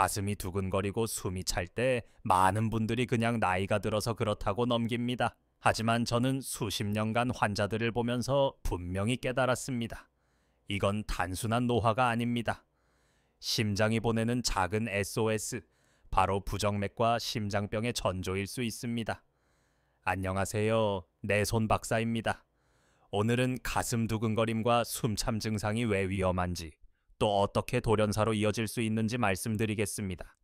가슴이 두근거리고 숨이 찰 때 많은 분들이 그냥 나이가 들어서 그렇다고 넘깁니다. 하지만 저는 수십 년간 환자들을 보면서 분명히 깨달았습니다. 이건 단순한 노화가 아닙니다. 심장이 보내는 작은 SOS, 바로 부정맥과 심장병의 전조일 수 있습니다. 안녕하세요. 내손 박사입니다. 오늘은 가슴 두근거림과 숨참 증상이 왜 위험한지, 또 어떻게 돌연사로 이어질 수 있는지 말씀드리겠습니다.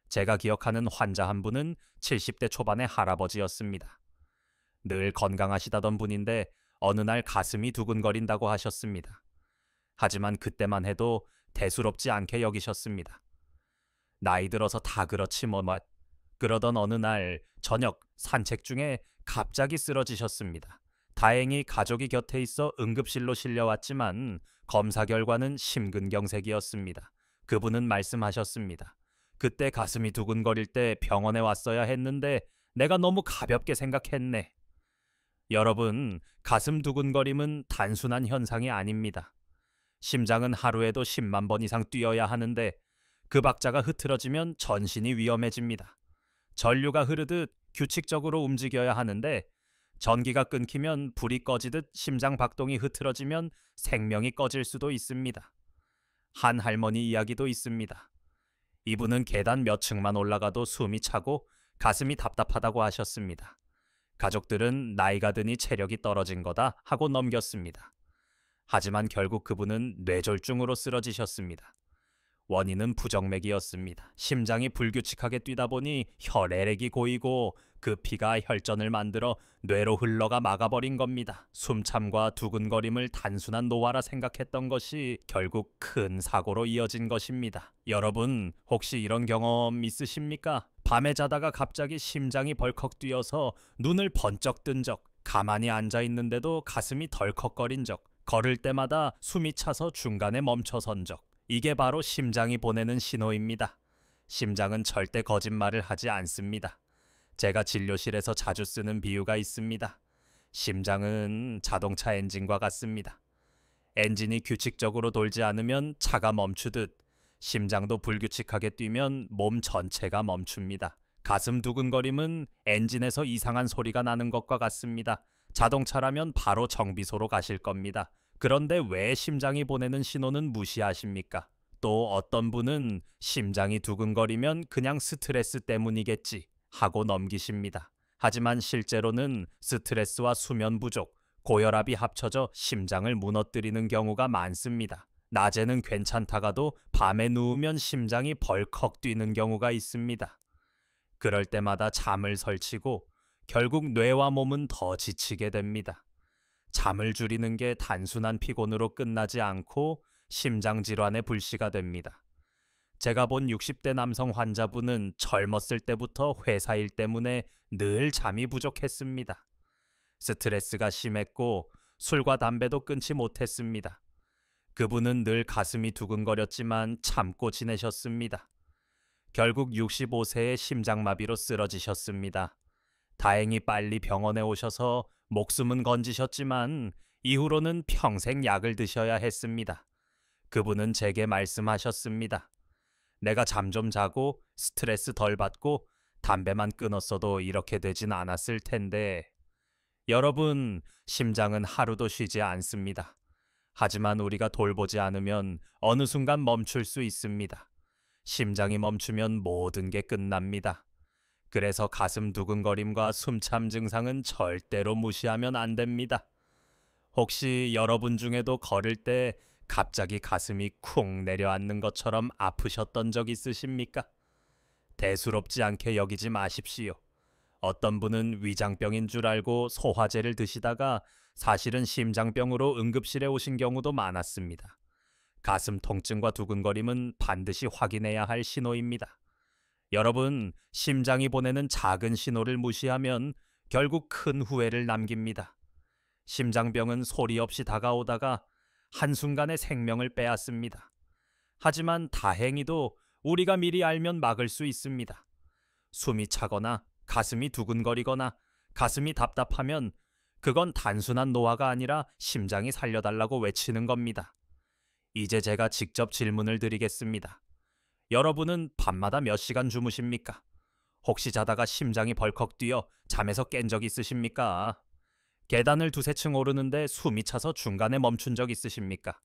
제가 기억하는 환자 한 분은 70대 초반의 할아버지였습니다. 늘 건강하시다던 분인데 어느 날 가슴이 두근거린다고 하셨습니다. 하지만 그때만 해도 대수롭지 않게 여기셨습니다. 나이 들어서 다 그렇지 뭐. 그러던 어느 날 저녁 산책 중에 갑자기 쓰러지셨습니다. 다행히 가족이 곁에 있어 응급실로 실려왔지만 검사 결과는 심근경색이었습니다. 그분은 말씀하셨습니다. 그때 가슴이 두근거릴 때 병원에 왔어야 했는데 내가 너무 가볍게 생각했네. 여러분, 가슴 두근거림은 단순한 현상이 아닙니다. 심장은 하루에도 10만 번 이상 뛰어야 하는데 그 박자가 흐트러지면 전신이 위험해집니다. 전류가 흐르듯 규칙적으로 움직여야 하는데 전기가 끊기면 불이 꺼지듯 심장 박동이 흐트러지면 생명이 꺼질 수도 있습니다. 한 할머니 이야기도 있습니다. 이분은 계단 몇 층만 올라가도 숨이 차고 가슴이 답답하다고 하셨습니다. 가족들은 나이가 드니 체력이 떨어진 거다 하고 넘겼습니다. 하지만 결국 그분은 뇌졸중으로 쓰러지셨습니다. 원인은 부정맥이었습니다. 심장이 불규칙하게 뛰다 보니 혈액이 고이고 그 피가 혈전을 만들어 뇌로 흘러가 막아버린 겁니다. 숨참과 두근거림을 단순한 노화라 생각했던 것이 결국 큰 사고로 이어진 것입니다. 여러분, 혹시 이런 경험 있으십니까? 밤에 자다가 갑자기 심장이 벌컥 뛰어서 눈을 번쩍 뜬 적, 가만히 앉아 있는데도 가슴이 덜컥거린 적, 걸을 때마다 숨이 차서 중간에 멈춰선 적. 이게 바로 심장이 보내는 신호입니다. 심장은 절대 거짓말을 하지 않습니다. 제가 진료실에서 자주 쓰는 비유가 있습니다. 심장은 자동차 엔진과 같습니다. 엔진이 규칙적으로 돌지 않으면 차가 멈추듯 심장도 불규칙하게 뛰면 몸 전체가 멈춥니다. 가슴 두근거림은 엔진에서 이상한 소리가 나는 것과 같습니다. 자동차라면 바로 정비소로 가실 겁니다. 그런데 왜 심장이 보내는 신호는 무시하십니까? 또 어떤 분은 심장이 두근거리면 그냥 스트레스 때문이겠지 하고 넘기십니다. 하지만 실제로는 스트레스와 수면 부족, 고혈압이 합쳐져 심장을 무너뜨리는 경우가 많습니다. 낮에는 괜찮다가도 밤에 누우면 심장이 벌컥 뛰는 경우가 있습니다. 그럴 때마다 잠을 설치고 결국 뇌와 몸은 더 지치게 됩니다. 잠을 줄이는 게 단순한 피곤으로 끝나지 않고 심장질환의 불씨가 됩니다. 제가 본 60대 남성 환자분은 젊었을 때부터 회사 일 때문에 늘 잠이 부족했습니다. 스트레스가 심했고 술과 담배도 끊지 못했습니다. 그분은 늘 가슴이 두근거렸지만 참고 지내셨습니다. 결국 65세의 심장마비로 쓰러지셨습니다. 다행히 빨리 병원에 오셔서 목숨은 건지셨지만 이후로는 평생 약을 드셔야 했습니다. 그분은 제게 말씀하셨습니다. 내가 잠 좀 자고 스트레스 덜 받고 담배만 끊었어도 이렇게 되진 않았을 텐데. 여러분, 심장은 하루도 쉬지 않습니다. 하지만 우리가 돌보지 않으면 어느 순간 멈출 수 있습니다. 심장이 멈추면 모든 게 끝납니다. 그래서 가슴 두근거림과 숨참 증상은 절대로 무시하면 안 됩니다. 혹시 여러분 중에도 걸을 때 갑자기 가슴이 쿵 내려앉는 것처럼 아프셨던 적 있으십니까? 대수롭지 않게 여기지 마십시오. 어떤 분은 위장병인 줄 알고 소화제를 드시다가 사실은 심장병으로 응급실에 오신 경우도 많았습니다. 가슴 통증과 두근거림은 반드시 확인해야 할 신호입니다. 여러분, 심장이 보내는 작은 신호를 무시하면 결국 큰 후회를 남깁니다. 심장병은 소리 없이 다가오다가 한순간에 생명을 빼앗습니다. 하지만 다행히도 우리가 미리 알면 막을 수 있습니다. 숨이 차거나 가슴이 두근거리거나 가슴이 답답하면 그건 단순한 노화가 아니라 심장이 살려달라고 외치는 겁니다. 이제 제가 직접 질문을 드리겠습니다. 여러분은 밤마다 몇 시간 주무십니까? 혹시 자다가 심장이 벌컥 뛰어 잠에서 깬 적 있으십니까? 계단을 두세 층 오르는데 숨이 차서 중간에 멈춘 적 있으십니까?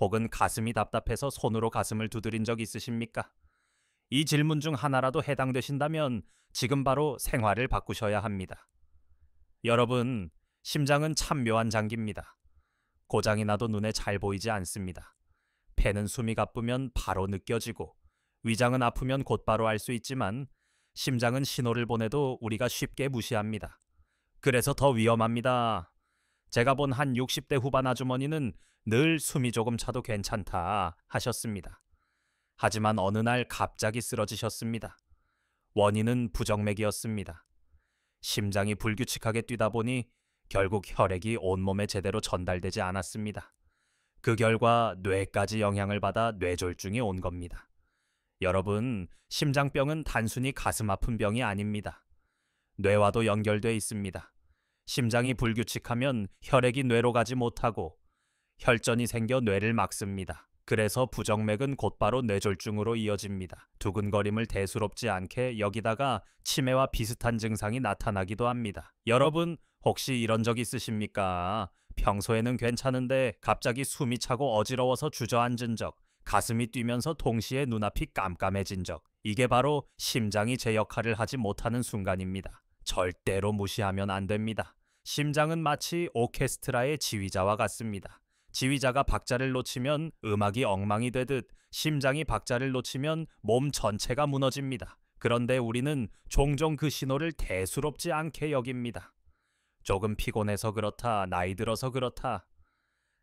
혹은 가슴이 답답해서 손으로 가슴을 두드린 적 있으십니까? 이 질문 중 하나라도 해당되신다면 지금 바로 생활을 바꾸셔야 합니다. 여러분, 심장은 참 묘한 장기입니다. 고장이 나도 눈에 잘 보이지 않습니다. 폐는 숨이 가쁘면 바로 느껴지고 위장은 아프면 곧바로 알 수 있지만 심장은 신호를 보내도 우리가 쉽게 무시합니다. 그래서 더 위험합니다. 제가 본 한 60대 후반 아주머니는 늘 숨이 조금 차도 괜찮다 하셨습니다. 하지만 어느 날 갑자기 쓰러지셨습니다. 원인은 부정맥이었습니다. 심장이 불규칙하게 뛰다 보니 결국 혈액이 온몸에 제대로 전달되지 않았습니다. 그 결과 뇌까지 영향을 받아 뇌졸중이 온 겁니다. 여러분, 심장병은 단순히 가슴 아픈 병이 아닙니다. 뇌와도 연결돼 있습니다. 심장이 불규칙하면 혈액이 뇌로 가지 못하고 혈전이 생겨 뇌를 막습니다. 그래서 부정맥은 곧바로 뇌졸중으로 이어집니다. 두근거림을 대수롭지 않게 여기다가 치매와 비슷한 증상이 나타나기도 합니다. 여러분, 혹시 이런 적 있으십니까? 평소에는 괜찮은데 갑자기 숨이 차고 어지러워서 주저앉은 적, 가슴이 뛰면서 동시에 눈앞이 깜깜해진 적. 이게 바로 심장이 제 역할을 하지 못하는 순간입니다. 절대로 무시하면 안 됩니다. 심장은 마치 오케스트라의 지휘자와 같습니다. 지휘자가 박자를 놓치면 음악이 엉망이 되듯 심장이 박자를 놓치면 몸 전체가 무너집니다. 그런데 우리는 종종 그 신호를 대수롭지 않게 여깁니다. 조금 피곤해서 그렇다, 나이 들어서 그렇다.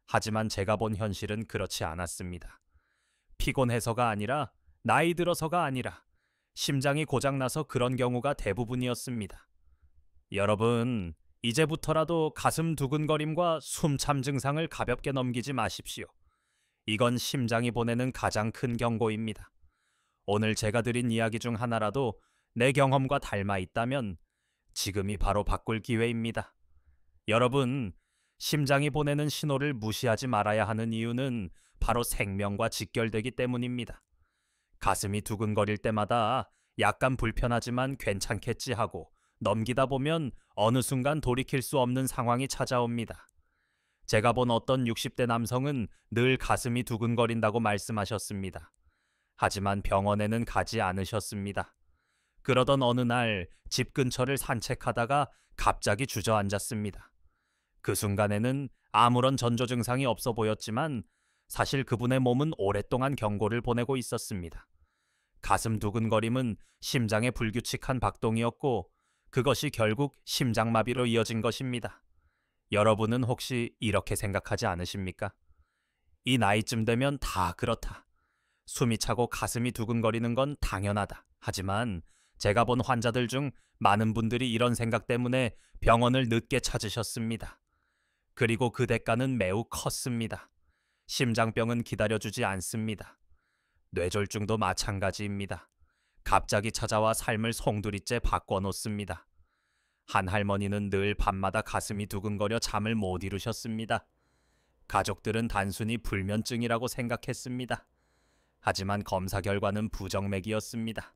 하지만 제가 본 현실은 그렇지 않았습니다. 피곤해서가 아니라, 나이 들어서가 아니라 심장이 고장나서 그런 경우가 대부분이었습니다. 여러분, 이제부터라도 가슴 두근거림과 숨참 증상을 가볍게 넘기지 마십시오. 이건 심장이 보내는 가장 큰 경고입니다. 오늘 제가 드린 이야기 중 하나라도 내 경험과 닮아 있다면 지금이 바로 바꿀 기회입니다. 여러분, 심장이 보내는 신호를 무시하지 말아야 하는 이유는 바로 생명과 직결되기 때문입니다. 가슴이 두근거릴 때마다 약간 불편하지만 괜찮겠지 하고 넘기다 보면 어느 순간 돌이킬 수 없는 상황이 찾아옵니다. 제가 본 어떤 60대 남성은 늘 가슴이 두근거린다고 말씀하셨습니다. 하지만 병원에는 가지 않으셨습니다. 그러던 어느 날 집 근처를 산책하다가 갑자기 주저앉았습니다. 그 순간에는 아무런 전조 증상이 없어 보였지만 사실 그분의 몸은 오랫동안 경고를 보내고 있었습니다. 가슴 두근거림은 심장의 불규칙한 박동이었고 그것이 결국 심장마비로 이어진 것입니다. 여러분은 혹시 이렇게 생각하지 않으십니까? 이 나이쯤 되면 다 그렇다. 숨이 차고 가슴이 두근거리는 건 당연하다. 하지만 제가 본 환자들 중 많은 분들이 이런 생각 때문에 병원을 늦게 찾으셨습니다. 그리고 그 대가는 매우 컸습니다. 심장병은 기다려주지 않습니다. 뇌졸중도 마찬가지입니다. 갑자기 찾아와 삶을 송두리째 바꿔놓습니다. 한 할머니는 늘 밤마다 가슴이 두근거려 잠을 못 이루셨습니다. 가족들은 단순히 불면증이라고 생각했습니다. 하지만 검사 결과는 부정맥이었습니다.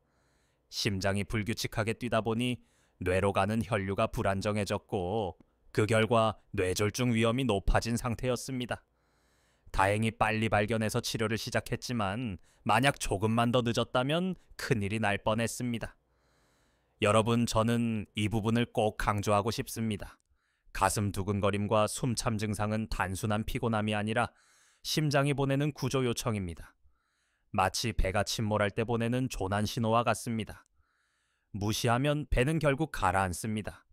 심장이 불규칙하게 뛰다 보니 뇌로 가는 혈류가 불안정해졌고 그 결과 뇌졸중 위험이 높아진 상태였습니다. 다행히 빨리 발견해서 치료를 시작했지만 만약 조금만 더 늦었다면 큰일이 날 뻔했습니다. 여러분, 저는 이 부분을 꼭 강조하고 싶습니다. 가슴 두근거림과 숨참 증상은 단순한 피곤함이 아니라 심장이 보내는 구조 요청입니다. 마치 배가 침몰할 때 보내는 조난 신호와 같습니다. 무시하면 배는 결국 가라앉습니다.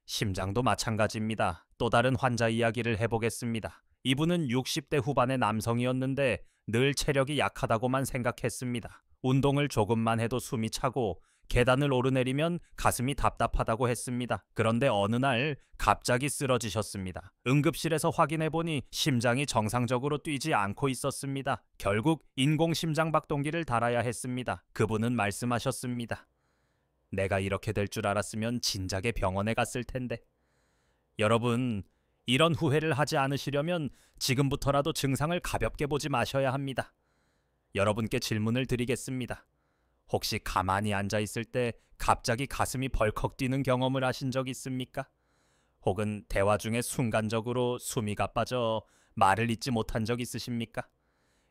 심장도 마찬가지입니다. 또 다른 환자 이야기를 해보겠습니다. 이분은 60대 후반의 남성이었는데 늘 체력이 약하다고만 생각했습니다. 운동을 조금만 해도 숨이 차고 계단을 오르내리면 가슴이 답답하다고 했습니다. 그런데 어느 날 갑자기 쓰러지셨습니다. 응급실에서 확인해보니 심장이 정상적으로 뛰지 않고 있었습니다. 결국 인공심장박동기를 달아야 했습니다. 그분은 말씀하셨습니다. 내가 이렇게 될 줄 알았으면 진작에 병원에 갔을 텐데. 여러분, 이런 후회를 하지 않으시려면 지금부터라도 증상을 가볍게 보지 마셔야 합니다. 여러분께 질문을 드리겠습니다. 혹시 가만히 앉아 있을 때 갑자기 가슴이 벌컥 뛰는 경험을 하신 적 있습니까? 혹은 대화 중에 순간적으로 숨이 가빠져 말을 잇지 못한 적 있으십니까?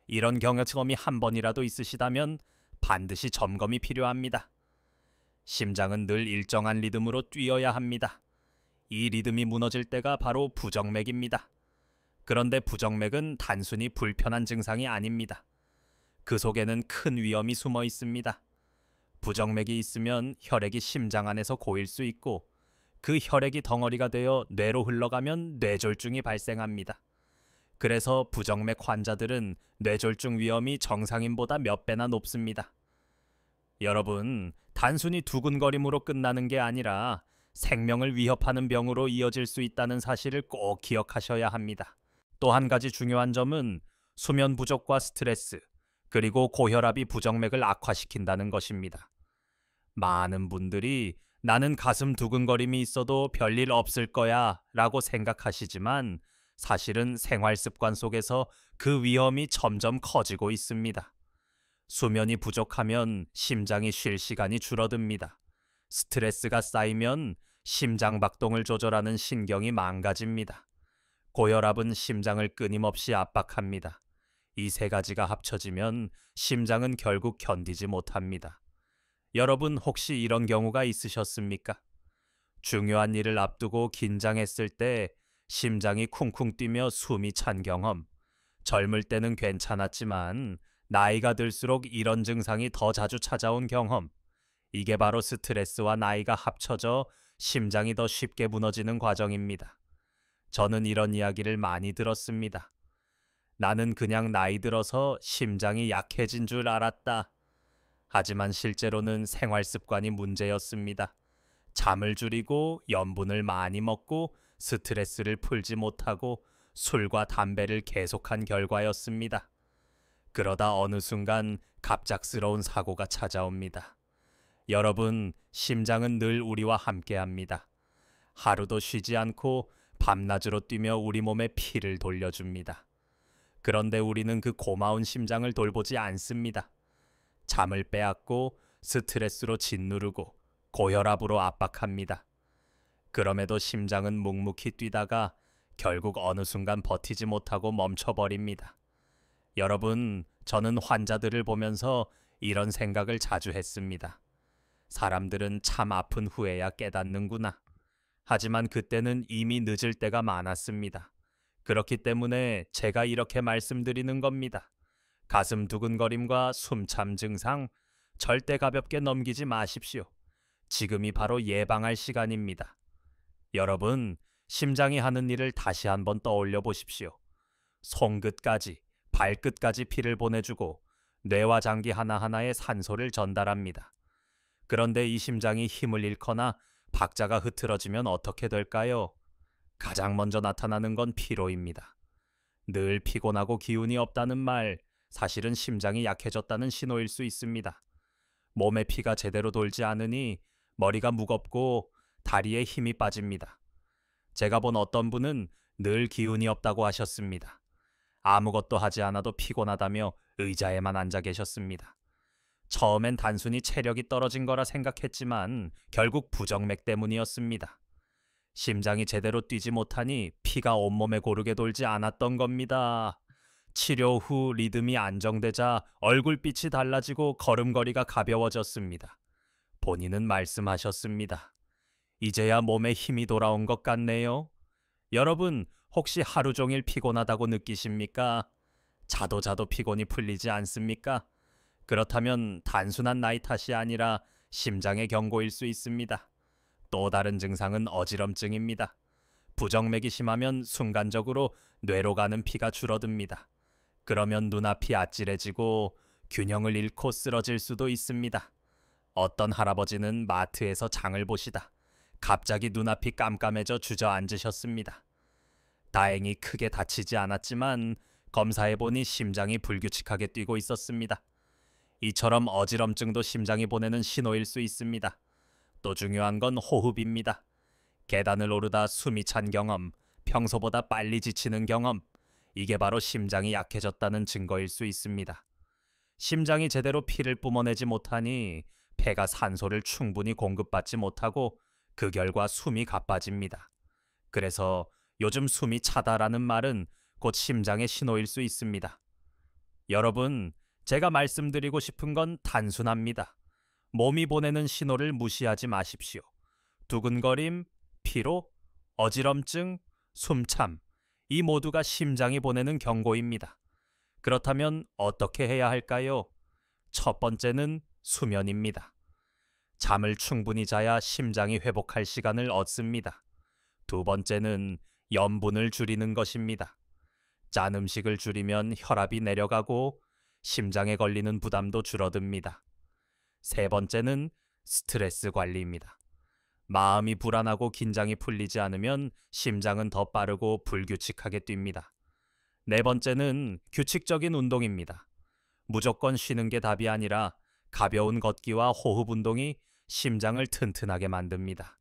이런 경험이 한 번이라도 있으시다면 반드시 점검이 필요합니다. 심장은 늘 일정한 리듬으로 뛰어야 합니다. 이 리듬이 무너질 때가 바로 부정맥입니다. 그런데 부정맥은 단순히 불편한 증상이 아닙니다. 그 속에는 큰 위험이 숨어 있습니다. 부정맥이 있으면 혈액이 심장 안에서 고일 수 있고 그 혈액이 덩어리가 되어 뇌로 흘러가면 뇌졸중이 발생합니다. 그래서 부정맥 환자들은 뇌졸중 위험이 정상인보다 몇 배나 높습니다. 여러분, 단순히 두근거림으로 끝나는 게 아니라 생명을 위협하는 병으로 이어질 수 있다는 사실을 꼭 기억하셔야 합니다. 또 한 가지 중요한 점은 수면 부족과 스트레스, 그리고 고혈압이 부정맥을 악화시킨다는 것입니다. 많은 분들이 나는 가슴 두근거림이 있어도 별일 없을 거야 라고 생각하시지만 사실은 생활 습관 속에서 그 위험이 점점 커지고 있습니다. 수면이 부족하면 심장이 쉴 시간이 줄어듭니다. 스트레스가 쌓이면 심장 박동을 조절하는 신경이 망가집니다. 고혈압은 심장을 끊임없이 압박합니다. 이 세 가지가 합쳐지면 심장은 결국 견디지 못합니다. 여러분 혹시 이런 경우가 있으셨습니까? 중요한 일을 앞두고 긴장했을 때 심장이 쿵쿵 뛰며 숨이 찬 경험. 젊을 때는 괜찮았지만 나이가 들수록 이런 증상이 더 자주 찾아온 경험. 이게 바로 스트레스와 나이가 합쳐져 심장이 더 쉽게 무너지는 과정입니다. 저는 이런 이야기를 많이 들었습니다. 나는 그냥 나이 들어서 심장이 약해진 줄 알았다. 하지만 실제로는 생활 습관이 문제였습니다. 잠을 줄이고 염분을 많이 먹고 스트레스를 풀지 못하고 술과 담배를 계속한 결과였습니다. 그러다 어느 순간 갑작스러운 사고가 찾아옵니다. 여러분, 심장은 늘 우리와 함께합니다. 하루도 쉬지 않고 밤낮으로 뛰며 우리 몸에 피를 돌려줍니다. 그런데 우리는 그 고마운 심장을 돌보지 않습니다. 잠을 빼앗고 스트레스로 짓누르고 고혈압으로 압박합니다. 그럼에도 심장은 묵묵히 뛰다가 결국 어느 순간 버티지 못하고 멈춰버립니다. 여러분, 저는 환자들을 보면서 이런 생각을 자주 했습니다. 사람들은 참 아픈 후에야 깨닫는구나. 하지만 그때는 이미 늦을 때가 많았습니다. 그렇기 때문에 제가 이렇게 말씀드리는 겁니다. 가슴 두근거림과 숨참 증상 절대 가볍게 넘기지 마십시오. 지금이 바로 예방할 시간입니다. 여러분, 심장이 하는 일을 다시 한번 떠올려 보십시오. 손끝까지, 발끝까지 피를 보내주고 뇌와 장기 하나하나에 산소를 전달합니다. 그런데 이 심장이 힘을 잃거나 박자가 흐트러지면 어떻게 될까요? 가장 먼저 나타나는 건 피로입니다. 늘 피곤하고 기운이 없다는 말, 사실은 심장이 약해졌다는 신호일 수 있습니다. 몸에 피가 제대로 돌지 않으니 머리가 무겁고 다리에 힘이 빠집니다. 제가 본 어떤 분은 늘 기운이 없다고 하셨습니다. 아무것도 하지 않아도 피곤하다며 의자에만 앉아 계셨습니다. 처음엔 단순히 체력이 떨어진 거라 생각했지만 결국 부정맥 때문이었습니다. 심장이 제대로 뛰지 못하니 피가 온몸에 고르게 돌지 않았던 겁니다. 치료 후 리듬이 안정되자 얼굴빛이 달라지고 걸음걸이가 가벼워졌습니다. 본인은 말씀하셨습니다. 이제야 몸에 힘이 돌아온 것 같네요. 여러분, 혹시 하루 종일 피곤하다고 느끼십니까? 자도 피곤이 풀리지 않습니까? 그렇다면 단순한 나이 탓이 아니라 심장의 경고일 수 있습니다. 또 다른 증상은 어지럼증입니다. 부정맥이 심하면 순간적으로 뇌로 가는 피가 줄어듭니다. 그러면 눈앞이 아찔해지고 균형을 잃고 쓰러질 수도 있습니다. 어떤 할아버지는 마트에서 장을 보시다 갑자기 눈앞이 깜깜해져 주저앉으셨습니다. 다행히 크게 다치지 않았지만 검사해보니 심장이 불규칙하게 뛰고 있었습니다. 이처럼 어지럼증도 심장이 보내는 신호일 수 있습니다. 또 중요한 건 호흡입니다. 계단을 오르다 숨이 찬 경험, 평소보다 빨리 지치는 경험, 이게 바로 심장이 약해졌다는 증거일 수 있습니다. 심장이 제대로 피를 뿜어내지 못하니 폐가 산소를 충분히 공급받지 못하고 그 결과 숨이 가빠집니다. 그래서 요즘 숨이 차다라는 말은 곧 심장의 신호일 수 있습니다. 여러분, 제가 말씀드리고 싶은 건 단순합니다. 몸이 보내는 신호를 무시하지 마십시오. 두근거림, 피로, 어지럼증, 숨참, 이 모두가 심장이 보내는 경고입니다. 그렇다면 어떻게 해야 할까요? 첫 번째는 수면입니다. 잠을 충분히 자야 심장이 회복할 시간을 얻습니다. 두 번째는 염분을 줄이는 것입니다. 짠 음식을 줄이면 혈압이 내려가고 심장에 걸리는 부담도 줄어듭니다. 세 번째는 스트레스 관리입니다. 마음이 불안하고 긴장이 풀리지 않으면 심장은 더 빠르고 불규칙하게 뜁니다. 네 번째는 규칙적인 운동입니다. 무조건 쉬는 게 답이 아니라 가벼운 걷기와 호흡 운동이 심장을 튼튼하게 만듭니다.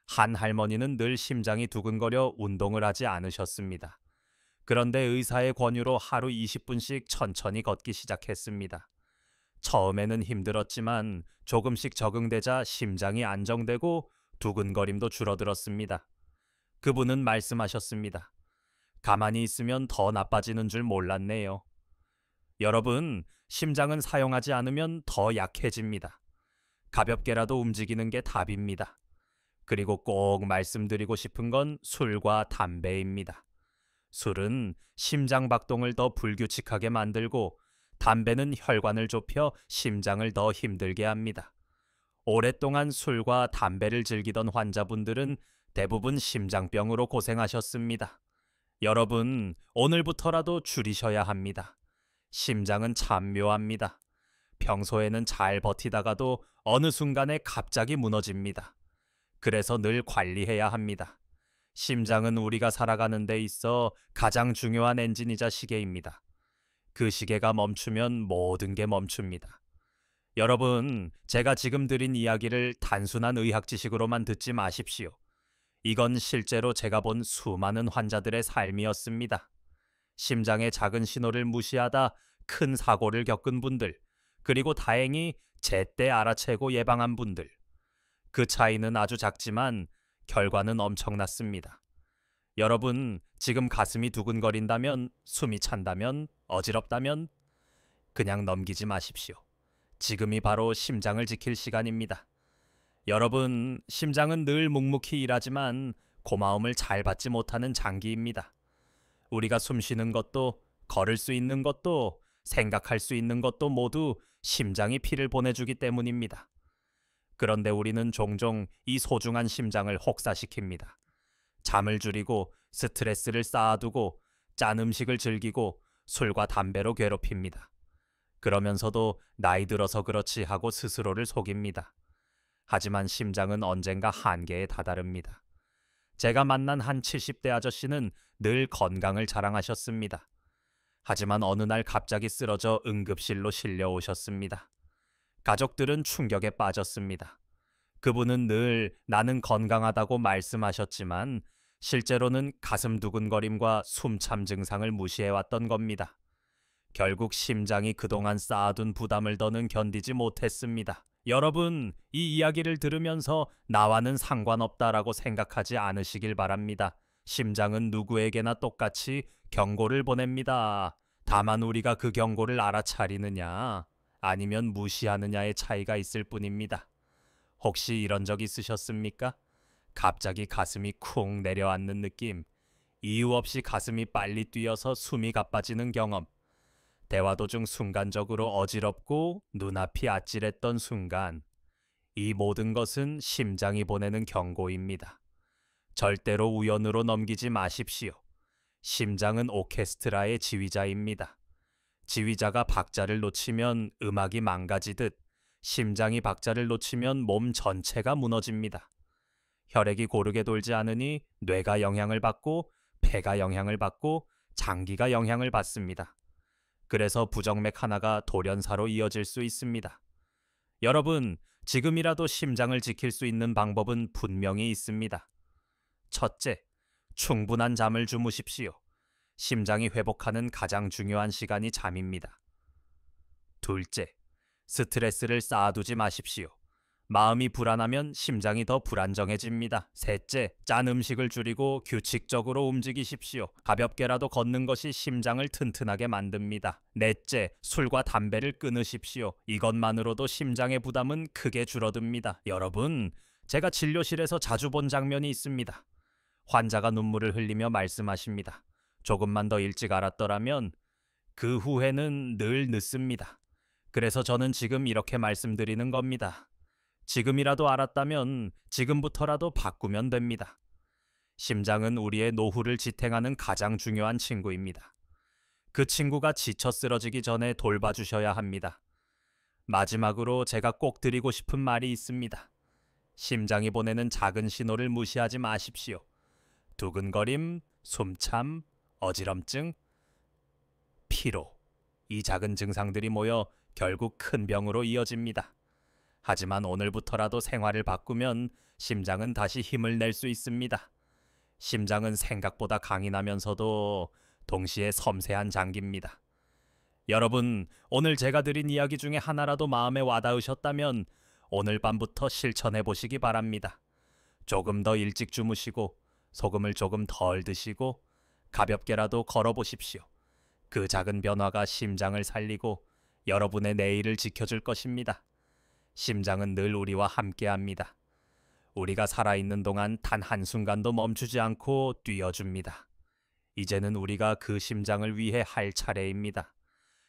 한 할머니는 늘 심장이 두근거려 운동을 하지 않으셨습니다. 그런데 의사의 권유로 하루 20분씩 천천히 걷기 시작했습니다. 처음에는 힘들었지만 조금씩 적응되자 심장이 안정되고 두근거림도 줄어들었습니다. 그분은 말씀하셨습니다. 가만히 있으면 더 나빠지는 줄 몰랐네요. 여러분, 심장은 사용하지 않으면 더 약해집니다. 가볍게라도 움직이는 게 답입니다. 그리고 꼭 말씀드리고 싶은 건 술과 담배입니다. 술은 심장 박동을 더 불규칙하게 만들고 담배는 혈관을 좁혀 심장을 더 힘들게 합니다. 오랫동안 술과 담배를 즐기던 환자분들은 대부분 심장병으로 고생하셨습니다. 여러분, 오늘부터라도 줄이셔야 합니다. 심장은 참 묘합니다. 평소에는 잘 버티다가도 어느 순간에 갑자기 무너집니다. 그래서 늘 관리해야 합니다. 심장은 우리가 살아가는 데 있어 가장 중요한 엔진이자 시계입니다. 그 시계가 멈추면 모든 게 멈춥니다. 여러분, 제가 지금 드린 이야기를 단순한 의학 지식으로만 듣지 마십시오. 이건 실제로 제가 본 수많은 환자들의 삶이었습니다. 심장의 작은 신호를 무시하다 큰 사고를 겪은 분들, 그리고 다행히 제때 알아채고 예방한 분들. 그 차이는 아주 작지만 결과는 엄청났습니다. 여러분, 지금 가슴이 두근거린다면, 숨이 찬다면, 어지럽다면 그냥 넘기지 마십시오. 지금이 바로 심장을 지킬 시간입니다. 여러분, 심장은 늘 묵묵히 일하지만 고마움을 잘 받지 못하는 장기입니다. 우리가 숨 쉬는 것도, 걸을 수 있는 것도, 생각할 수 있는 것도 모두 심장이 피를 보내주기 때문입니다. 그런데 우리는 종종 이 소중한 심장을 혹사시킵니다. 잠을 줄이고 스트레스를 쌓아두고 짠 음식을 즐기고 술과 담배로 괴롭힙니다. 그러면서도 나이 들어서 그렇지 하고 스스로를 속입니다. 하지만 심장은 언젠가 한계에 다다릅니다. 제가 만난 한 70대 아저씨는 늘 건강을 자랑하셨습니다. 하지만 어느 날 갑자기 쓰러져 응급실로 실려오셨습니다. 가족들은 충격에 빠졌습니다. 그분은 늘 나는 건강하다고 말씀하셨지만 실제로는 가슴 두근거림과 숨참 증상을 무시해왔던 겁니다. 결국 심장이 그동안 쌓아둔 부담을 더는 견디지 못했습니다. 여러분, 이 이야기를 들으면서 나와는 상관없다라고 생각하지 않으시길 바랍니다. 심장은 누구에게나 똑같이 경고를 보냅니다. 다만 우리가 그 경고를 알아차리느냐, 아니면 무시하느냐의 차이가 있을 뿐입니다. 혹시 이런 적 있으셨습니까? 갑자기 가슴이 쿵 내려앉는 느낌, 이유 없이 가슴이 빨리 뛰어서 숨이 가빠지는 경험, 대화 도중 순간적으로 어지럽고 눈앞이 아찔했던 순간, 이 모든 것은 심장이 보내는 경고입니다. 절대로 우연으로 넘기지 마십시오. 심장은 오케스트라의 지휘자입니다. 지휘자가 박자를 놓치면 음악이 망가지듯 심장이 박자를 놓치면 몸 전체가 무너집니다. 혈액이 고르게 돌지 않으니 뇌가 영향을 받고 폐가 영향을 받고 장기가 영향을 받습니다. 그래서 부정맥 하나가 돌연사로 이어질 수 있습니다. 여러분, 지금이라도 심장을 지킬 수 있는 방법은 분명히 있습니다. 첫째, 충분한 잠을 주무십시오. 심장이 회복하는 가장 중요한 시간이 잠입니다. 둘째, 스트레스를 쌓아두지 마십시오. 마음이 불안하면 심장이 더 불안정해집니다. 셋째, 짠 음식을 줄이고 규칙적으로 움직이십시오. 가볍게라도 걷는 것이 심장을 튼튼하게 만듭니다. 넷째, 술과 담배를 끊으십시오. 이것만으로도 심장의 부담은 크게 줄어듭니다. 여러분, 제가 진료실에서 자주 본 장면이 있습니다. 환자가 눈물을 흘리며 말씀하십니다. 조금만 더 일찍 알았더라면 그 후회는 늘 늦습니다. 그래서 저는 지금 이렇게 말씀드리는 겁니다. 지금이라도 알았다면 지금부터라도 바꾸면 됩니다. 심장은 우리의 노후를 지탱하는 가장 중요한 친구입니다. 그 친구가 지쳐 쓰러지기 전에 돌봐주셔야 합니다. 마지막으로 제가 꼭 드리고 싶은 말이 있습니다. 심장이 보내는 작은 신호를 무시하지 마십시오. 두근거림, 숨참, 어지럼증, 피로. 이 작은 증상들이 모여 결국 큰 병으로 이어집니다. 하지만 오늘부터라도 생활을 바꾸면 심장은 다시 힘을 낼 수 있습니다. 심장은 생각보다 강인하면서도 동시에 섬세한 장기입니다. 여러분, 오늘 제가 드린 이야기 중에 하나라도 마음에 와닿으셨다면 오늘 밤부터 실천해 보시기 바랍니다. 조금 더 일찍 주무시고 소금을 조금 덜 드시고 가볍게라도 걸어보십시오. 그 작은 변화가 심장을 살리고 여러분의 내일을 지켜줄 것입니다. 심장은 늘 우리와 함께합니다. 우리가 살아있는 동안 단 한순간도 멈추지 않고 뛰어줍니다. 이제는 우리가 그 심장을 위해 할 차례입니다.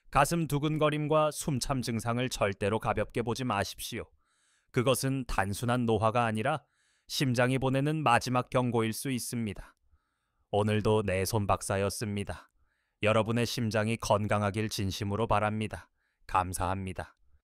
가슴 두근거림과 숨참 증상을 절대로 가볍게 보지 마십시오. 그것은 단순한 노화가 아니라 심장이 보내는 마지막 경고일 수 있습니다. 오늘도 내 손 박사였습니다. 여러분의 심장이 건강하길 진심으로 바랍니다. 감사합니다.